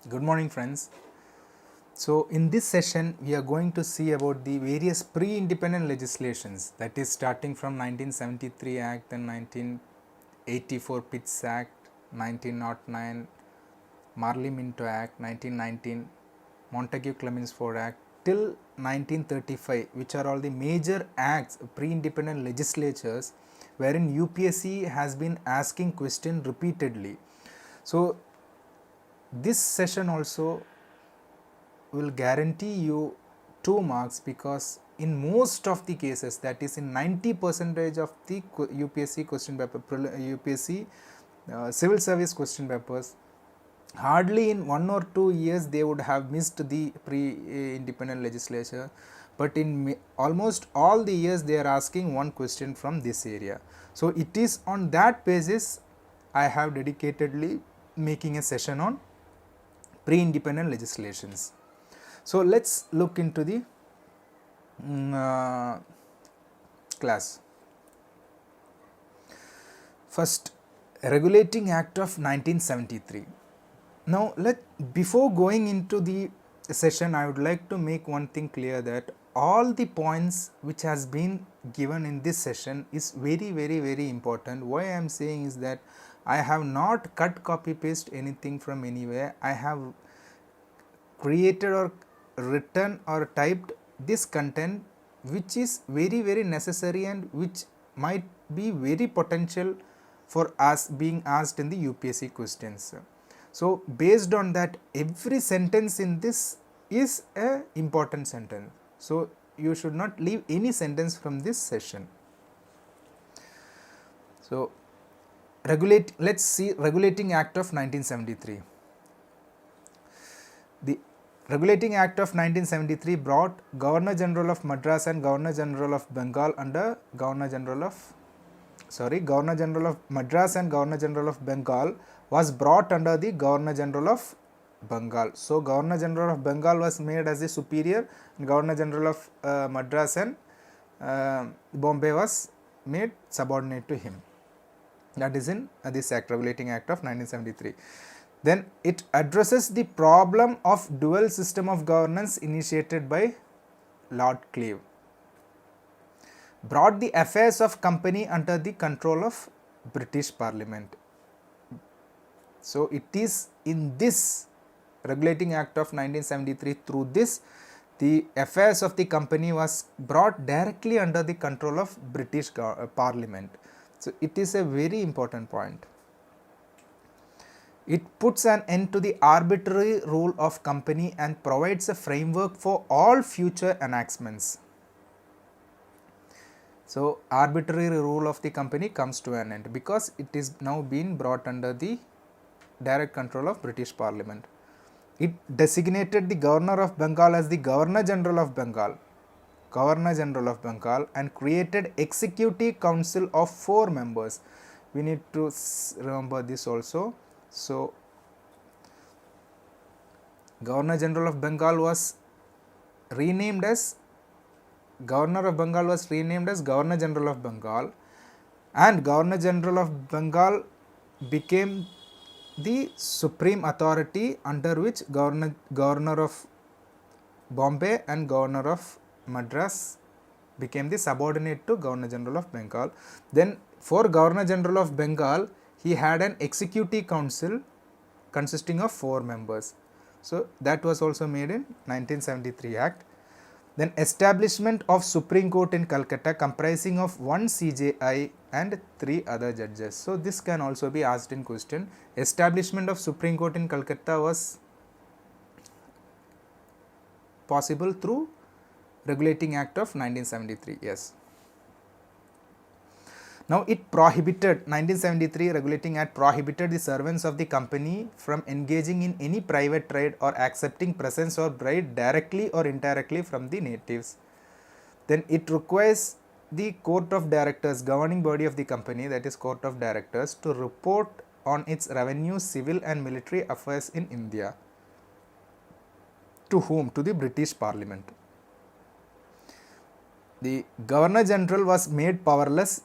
Good morning, friends. So in this session we are going to see about the various pre-independent legislations, that is starting from 1973 Act and 1984 Pitts Act, 1909 Marley Minto Act, 1919 Montague Clemens Ford Act till 1935, which are all the major acts, pre-independent legislatures wherein UPSC has been asking question repeatedly. So this session also will guarantee you 2 marks, because in most of the cases, that is in 90% of the UPSC question paper, UPSC civil service question papers, hardly in 1 or 2 years they would have missed the pre-independent legislature, but in almost all the years they are asking one question from this area. So it is on that basis I have dedicatedly making a session on pre-independent legislations. So let's look into the class. First, Regulating Act of 1973. Now before going into the session, I would like to make one thing clear, that all the points which has been given in this session is very important. Why I am saying is that I have not cut, copy, paste anything from anywhere. I have created or written or typed this content which is very necessary and which might be very potential for us being asked in the UPSC questions. So based on that, every sentence in this is a important sentence. So you should not leave any sentence from this session. So let's see Regulating Act of 1973. The Regulating Act of 1973 brought Governor General of Madras and Governor General of Bengal under Governor General of Madras and Governor General of Bengal was brought under the Governor General of Bengal. So Governor General of Bengal was made as the superior, and Governor General of Madras and Bombay was made subordinate to him. That is in this Act, Regulating Act of 1973. Then it addresses the problem of dual system of governance initiated by Lord Clive. Brought the affairs of company under the control of British Parliament. So it is in this Regulating Act of 1973, through this the affairs of the company was brought directly under the control of British Parliament. So it is a very important point. It puts an end to the arbitrary rule of company and provides a framework for all future enactments. So arbitrary rule of the company comes to an end because it is now being brought under the direct control of British Parliament. It designated the Governor of Bengal as the Governor General of Bengal, and created Executive Council of 4 members. We need to remember this also. So Governor General of Bengal was renamed as Governor General of Bengal, and Governor General of Bengal became the supreme authority, under which Governor of Bombay and Governor of Madras became the subordinate to Governor General of Bengal. Then for Governor General of Bengal, he had an executive council consisting of 4 members. So that was also made in 1973 Act. Then establishment of Supreme Court in Calcutta, comprising of 1 CJI and 3 other judges. So this can also be asked in question. Establishment of Supreme Court in Calcutta was possible through Regulating Act of 1973. Yes. Now it prohibited, 1973 Regulating Act prohibited the servants of the company from engaging in any private trade or accepting presents or bribe directly or indirectly from the natives. Then it requires the Court of Directors, governing body of the company, that is Court of Directors, to report on its revenue, civil and military affairs in India. To whom? To the British Parliament. The Governor General was made powerless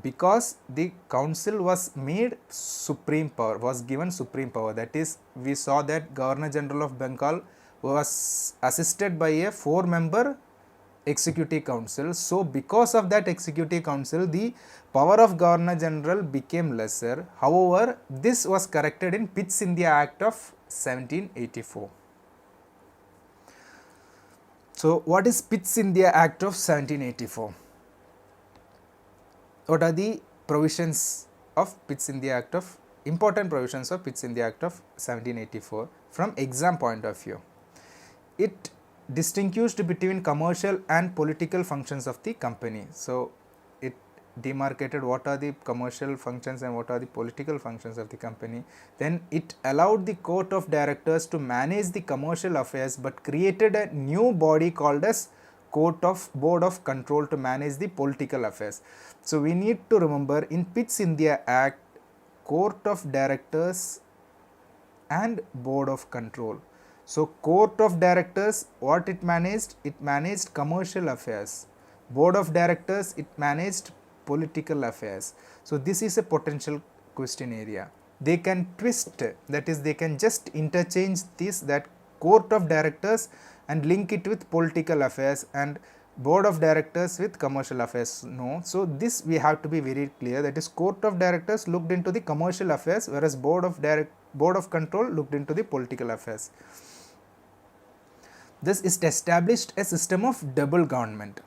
because the council was made supreme power, was given supreme power. That is, we saw that Governor General of Bengal was assisted by a 4-member executive council. So because of that executive council, the power of Governor General became lesser. However, this was corrected in Pitt's India Act of 1784. So what is Pitt's India Act of 1784? What are the provisions of Pitt's India Act of, important provisions of Pitt's India Act of 1784 from exam point of view? It distinguished between commercial and political functions of the company. So it demarcated what are the commercial functions and what are the political functions of the company. Then it allowed the court of directors to manage the commercial affairs, but created a new body called as board of control to manage the political affairs. So we need to remember, in Pitt's India Act, court of directors and board of control. So court of directors, what it managed? It managed commercial affairs. Board of directors, it managed political affairs. So this is a potential question area. They can twist, that is, they can just interchange this, that court of directors, and link it with political affairs, and board of directors with commercial affairs. No. So this we have to be very clear, that is, court of directors looked into the commercial affairs, whereas board of control looked into the political affairs. Thus it established a system of double government.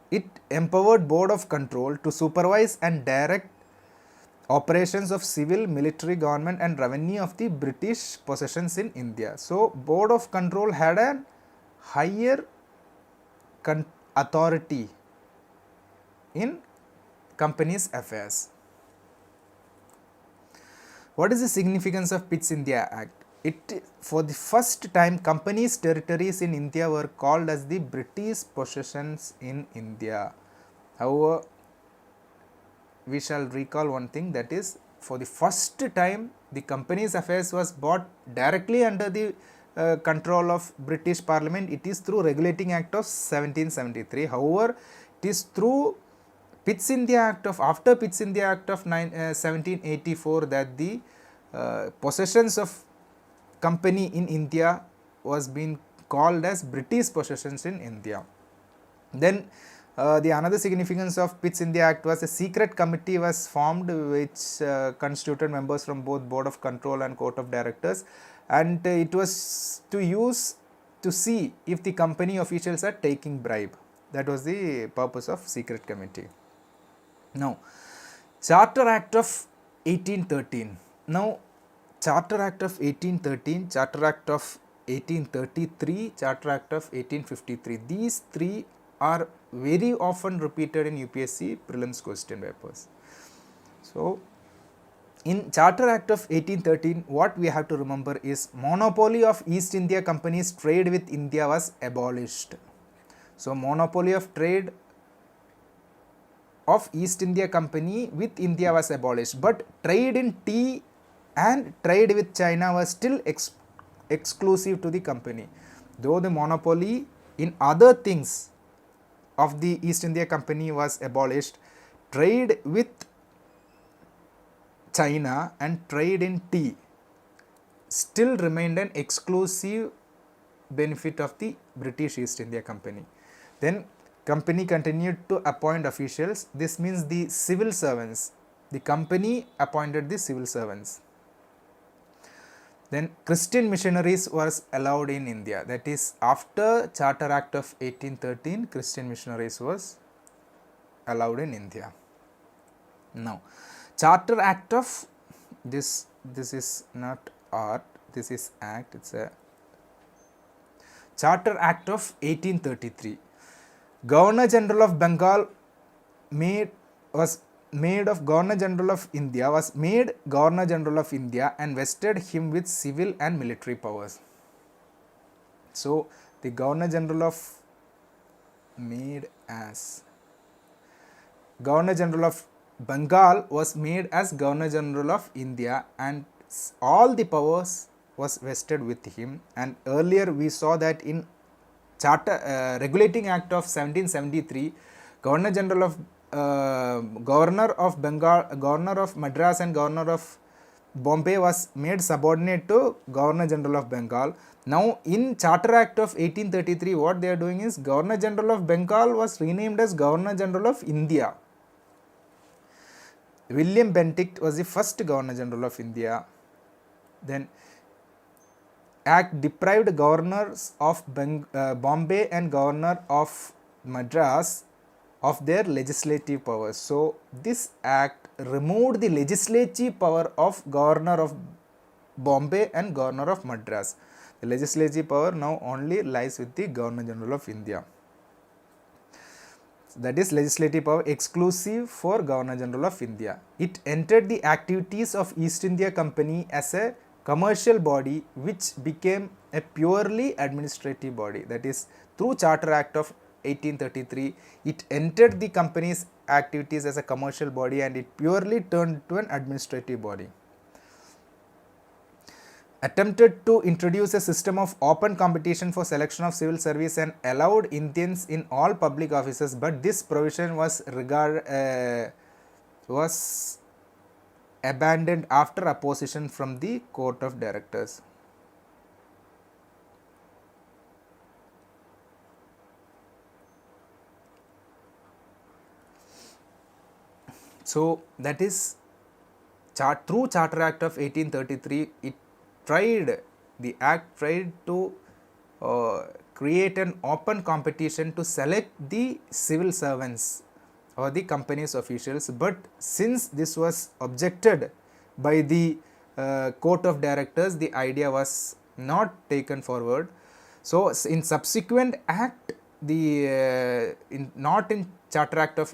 It empowered board of control to supervise and direct operations of civil, military, government and revenue of the British possessions in India. So board of control had a higher authority in companies' affairs. What is the significance of Pitt's India Act? It, for the first time, companies' territories in India were called as the British possessions in India. However, we shall recall one thing, that is, for the first time the companies' affairs was brought directly under the control of British Parliament. It is through Regulating Act of 1773. However, it is through Pitt's India Act of, after Pitt's India Act of 1784, that the possessions of company in India was being called as British possessions in India. Then the another significance of Pitt's India Act was a secret committee was formed, which constituted members from both board of control and court of directors, and it was to use to see if the company officials are taking bribe. That was the purpose of secret committee. Now, Charter Act of 1813. Now, Charter Act of 1813, Charter Act of 1833, Charter Act of 1853. These three are very often repeated in UPSC prelims question papers. So, in Charter Act of 1813, what we have to remember is monopoly of East India Company's trade with India was abolished. So, monopoly of trade of East India Company with India was abolished, but trade in tea and trade with China was still exclusive to the company. Though the monopoly in other things of the East India Company was abolished, trade with China and trade in tea still remained an exclusive benefit of the British East India Company. Then company continued to appoint officials. This means the civil servants. The company appointed the civil servants. Then Christian missionaries was allowed in India. That is, after Charter Act of 1813, Christian missionaries was allowed in India. Now, Charter Act of, this is not art, this is act, it's a Charter Act of 1833. Governor General of Bengal was made Governor General of India and vested him with civil and military powers. So, the Governor General of Bengal was made as Governor General of India, and all the powers was vested with him. And earlier we saw that in Regulating Act of 1773, Governor General of governor of Bengal, governor of Madras and governor of Bombay was made subordinate to Governor General of Bengal. Now in Charter Act of 1833, what they are doing is Governor General of Bengal was renamed as Governor General of India. William Bentinck was the first Governor General of India. Then Act deprived governors of Bombay and Governor of Madras of their legislative powers. So this act removed the legislative power of Governor of Bombay and Governor of Madras. The legislative power now only lies with the Governor General of India. That is legislative power exclusive for Governor General of India. It entered the activities of East India Company as a commercial body which became a purely administrative body. That is, through Charter Act of 1833, it entered the company's activities as a commercial body and it purely turned to an administrative body. Attempted to introduce a system of open competition for selection of civil service and allowed Indians in all public offices, but this provision was abandoned after opposition from the Court of Directors. So that is through Charter Act of 1833, the act tried to create an open competition to select the civil servants or the company's officials, but since this was objected by the Court of Directors, the idea was not taken forward. So in subsequent act, not in Charter Act of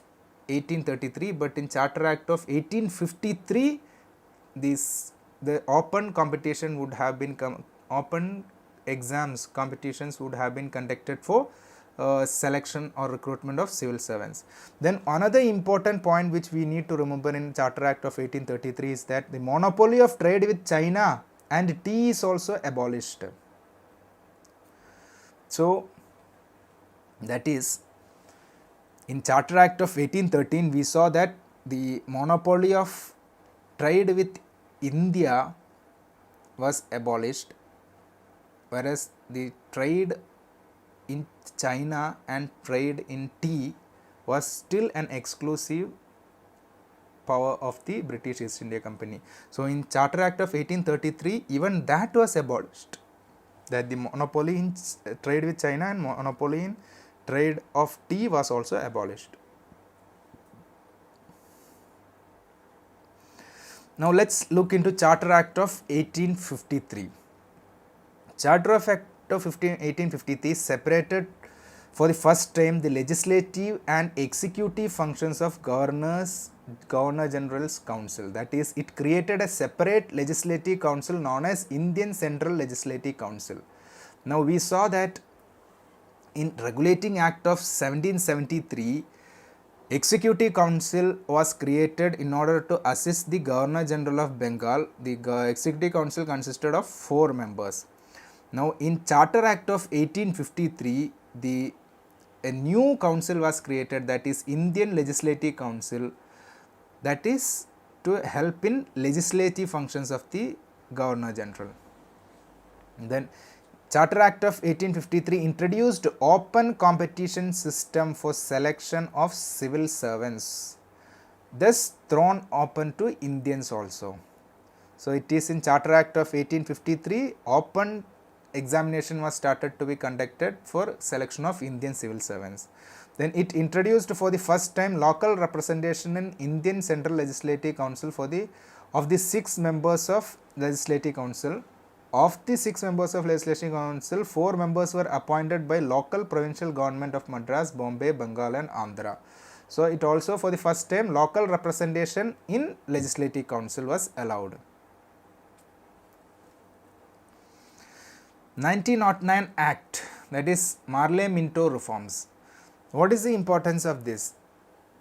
1833, but in Charter Act of 1853, the open competition would have been open competitions would have been conducted for selection or recruitment of civil servants. Then another important point which we need to remember in Charter Act of 1833 is that the monopoly of trade with China and tea is also abolished. So that is, in Charter Act of 1813, we saw that the monopoly of trade with India was abolished, whereas the trade in China and trade in tea was still an exclusive power of the British East India Company. So in Charter Act of 1833, even that was abolished, that the monopoly in trade with China and monopoly in trade of tea was also abolished. Now let's look into Charter Act of 1853. Charter Act of 1853 separated for the first time the legislative and executive functions of Governor General's Council. That is, it created a separate legislative council known as Indian Central Legislative Council. Now we saw that in Regulating Act of 1773, Executive Council was created in order to assist the Governor General of Bengal. The Executive Council consisted of 4 members. Now in Charter Act of 1853, a new council was created, that is Indian Legislative Council, that is to help in legislative functions of the Governor General. And then Charter Act of 1853 introduced open competition system for selection of civil servants, thus thrown open to Indians also. So it is in Charter Act of 1853, open examination was started to be conducted for selection of Indian civil servants. Then it introduced for the first time local representation in Indian Central Legislative Council of the 6 members of Legislative Council. Of the 6 members of Legislative Council, 4 members were appointed by local provincial government of Madras, Bombay, Bengal and Andhra. So it also for the first time local representation in Legislative Council was allowed. 1909 Act, that is Marley-Minto reforms. What is the importance of this?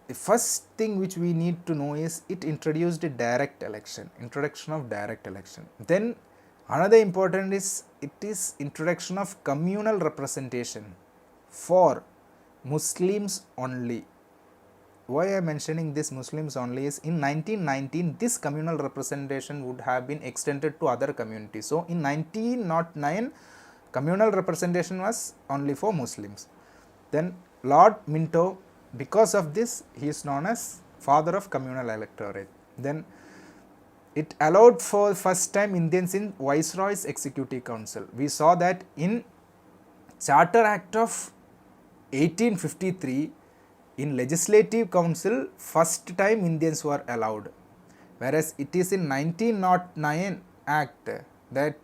The first thing which we need to know is it introduced a direct election, introduction of direct election. Then another important is it is introduction of communal representation for Muslims only. why I am mentioning this Muslims only is in 1919 this communal representation would have been extended to other communities. So, in 1909 communal representation was only for Muslims. Then Lord Minto, because of this he is known as father of communal electorate. Then it allowed for first time Indians in Viceroy's Executive Council. We saw that in Charter Act of 1853 in Legislative Council first time Indians were allowed, whereas it is in 1909 Act that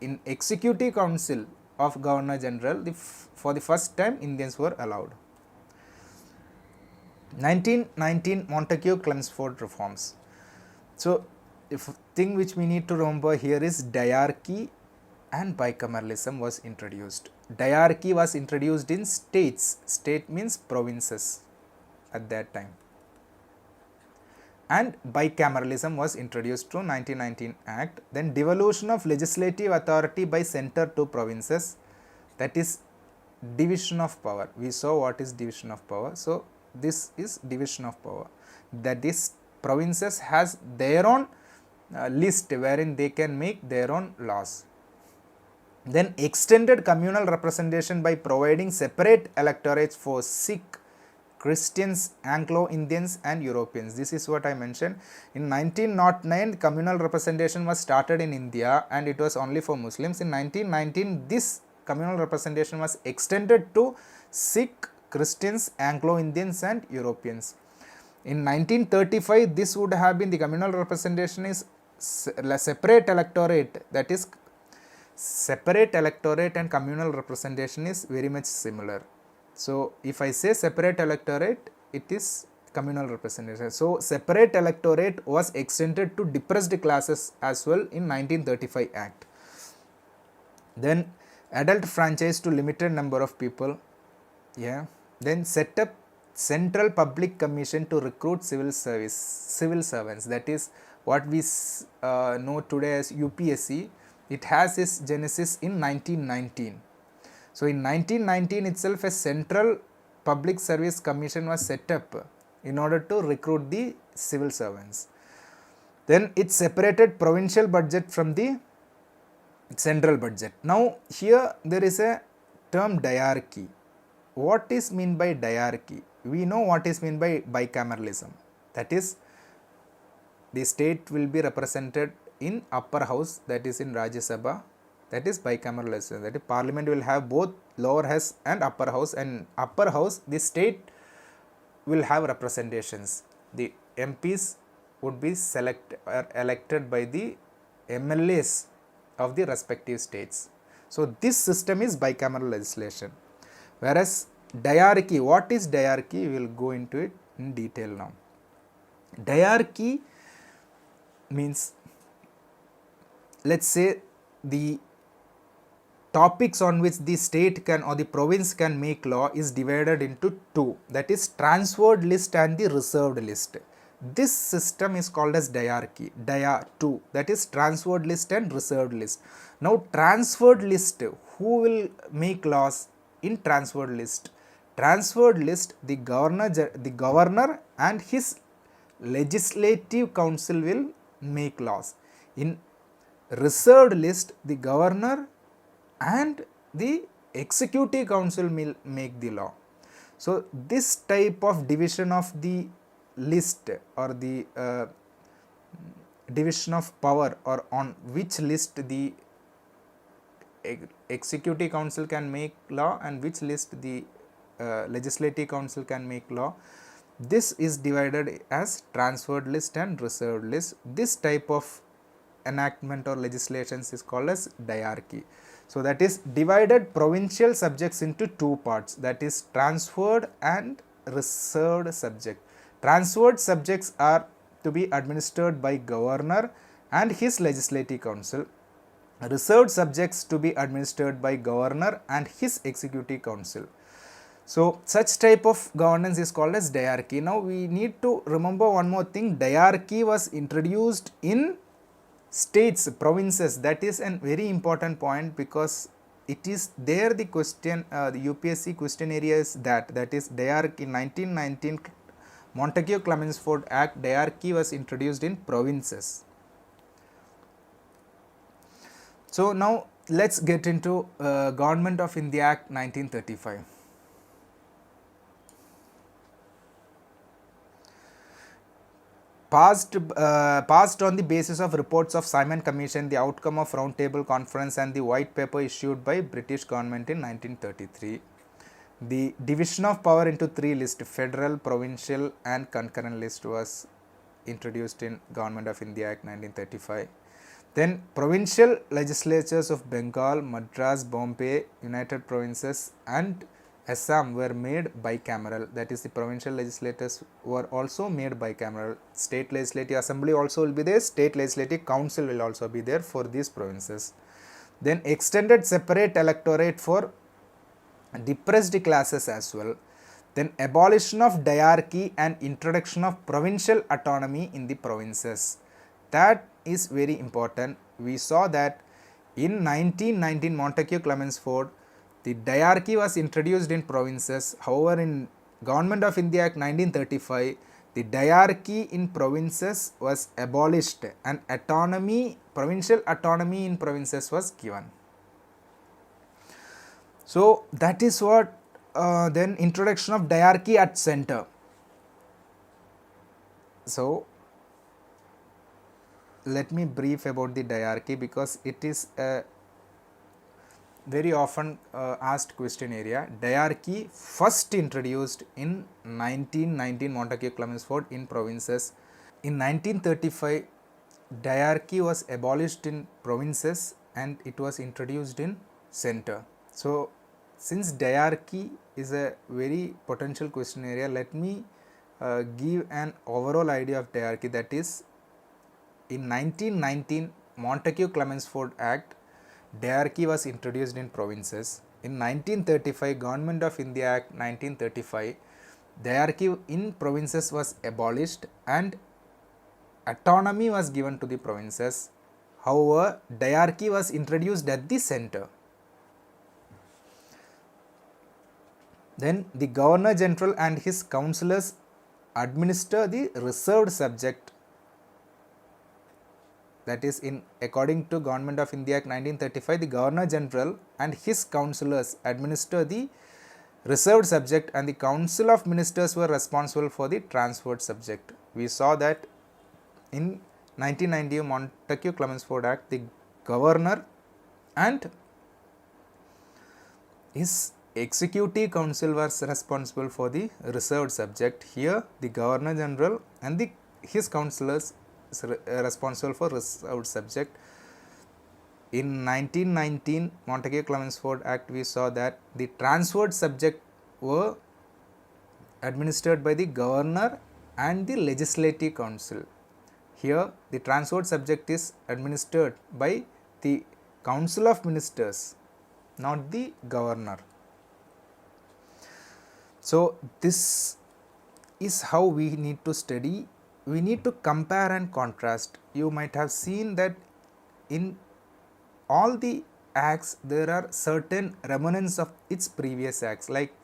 in Executive Council of Governor General for the first time Indians were allowed. 1919 Montagu-Chelmsford reforms. So, the thing which we need to remember here is diarchy and bicameralism was introduced. Diarchy was introduced in states. State means provinces at that time. And bicameralism was introduced through 1919 Act. Then devolution of legislative authority by center to provinces, that is division of power. We saw what is division of power. So, this is division of power, that is provinces has their own list wherein they can make their own laws. Then extended communal representation by providing separate electorates for Sikh, Christians, Anglo-Indians and Europeans. This is what I mentioned. In 1909 communal representation was started in India and it was only for Muslims. In 1919 this communal representation was extended to Sikh, Christians, Anglo-Indians and Europeans. In 1935 this would have been the communal representation is separate electorate, that is separate electorate and communal representation is very much similar. So, if I say separate electorate, it is communal representation. So, separate electorate was extended to depressed classes as well in 1935 Act. Then adult franchise to limited number of people. Yeah. Then set up Central Public Commission to recruit civil servants, that is what we know today as UPSC. It has its genesis in 1919. So, in 1919 itself a Central Public Service Commission was set up in order to recruit the civil servants. Then it separated provincial budget from the central budget. Now, here there is a term diarchy. What is meant by diarchy? We know what is meant by bicameralism, that is the state will be represented in upper house, that is in Rajya Sabha, that is bicameralism, that is parliament will have both lower house and upper house, and upper house the state will have representations. The MPs would be elected by the MLAs of the respective states. So, this system is bicameral legislation. Whereas diarchy, what is diarchy? We will go into it in detail now. Diarchy means, let's say the topics on which the state can or the province can make law is divided into two, that is transferred list and the reserved list. This system is called as diarchy, dia 2, that is transferred list and reserved list. Now, transferred list, who will make laws in transferred list? Transferred list, the governor and his legislative council will make laws. In reserved list, the governor and the executive council will make the law. So, this type of division of the list or the division of power, or on which list the executive council can make law and which list the legislative council can make law, this is divided as transferred list and reserved list. This type of enactment or legislations is called as diarchy. So, that is divided provincial subjects into two parts, that is transferred and reserved subject. Transferred subjects are to be administered by governor and his legislative council. Reserved subjects to be administered by governor and his executive council. So, such type of governance is called as diarchy. Now, we need to remember one more thing, diarchy was introduced in states, provinces. That is a very important point, because it is there the question, the UPSC question area is that is diarchy. 1919 Montagu-Chelmsford Act, diarchy was introduced in provinces. So now let's get into Government of India Act 1935. Passed on the basis of reports of Simon Commission, the outcome of Round Table Conference and the White Paper issued by British government in 1933. The division of power into three lists, federal, provincial and concurrent list, was introduced in Government of India Act 1935. Then provincial legislatures of Bengal, Madras, Bombay, United Provinces and Assam were made bicameral, that is the provincial legislators were also made bicameral. State legislative assembly also will be there, state legislative council will also be there for these provinces. Then extended separate electorate for depressed classes as well. Then abolition of diarchy and introduction of provincial autonomy in the provinces. That is very important. We saw that in 1919 Montagu-Chelmsford, the diarchy was introduced in provinces. However, in Government of India Act 1935, the diarchy in provinces was abolished and autonomy, provincial autonomy in provinces was given. So that is what then introduction of diarchy at center. So let me brief about the diarchy because it is a very often asked question area. Diarchy first introduced in 1919 Montagu-Chelmsford in provinces. In 1935 diarchy was abolished in provinces and it was introduced in center. So since diarchy is a very potential question area, let me give an overall idea of diarchy. That is, in 1919 Montagu-Chelmsford Act, diarchy was introduced in provinces. In 1935 Government of India Act 1935, diarchy in provinces was abolished and autonomy was given to the provinces. However, diarchy was introduced at the center. Then the Governor General and his councillors administer the reserved subject. That is, in according to Government of India Act 1935, the Governor General and his councillors administer the reserved subject and the Council of Ministers were responsible for the transferred subject. We saw that in 1990 Montagu-Chelmsford Act, the Governor and his Executive Council was responsible for the reserved subject. Here the Governor General and his councillors responsible for reserved subject. In 1919 Montagu-Chelmsford Act, we saw that the transferred subject were administered by the Governor and the Legislative Council. Here the transferred subject is administered by the Council of Ministers, not the Governor. So this is how we need to study. We need to compare and contrast. You might have seen that in all the acts there are certain remnants of its previous acts, like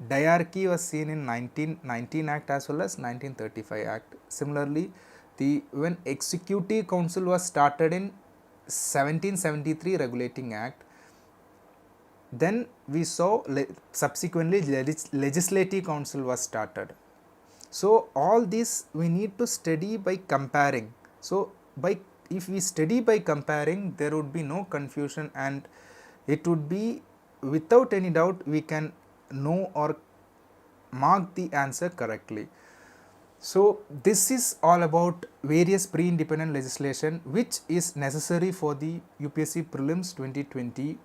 diarchy was seen in 1919 Act as well as 1935 Act. Similarly, when Executive Council was started in 1773 Regulating Act, then we saw subsequently Legislative Council was started. So all this we need to study by comparing. So if we study by comparing, there would be no confusion and it would be without any doubt we can know or mark the answer correctly. So this is all about various pre-independent legislation which is necessary for the UPSC Prelims 2020,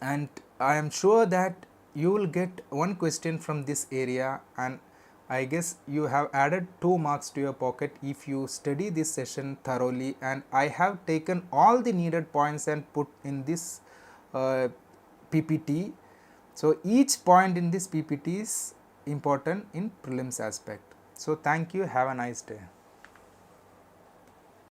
and I am sure that you will get one question from this area, and I guess you have added 2 marks to your pocket if you study this session thoroughly, and I have taken all the needed points and put in this PPT. So each point in this PPT is important in prelims aspect. So thank you, have a nice day.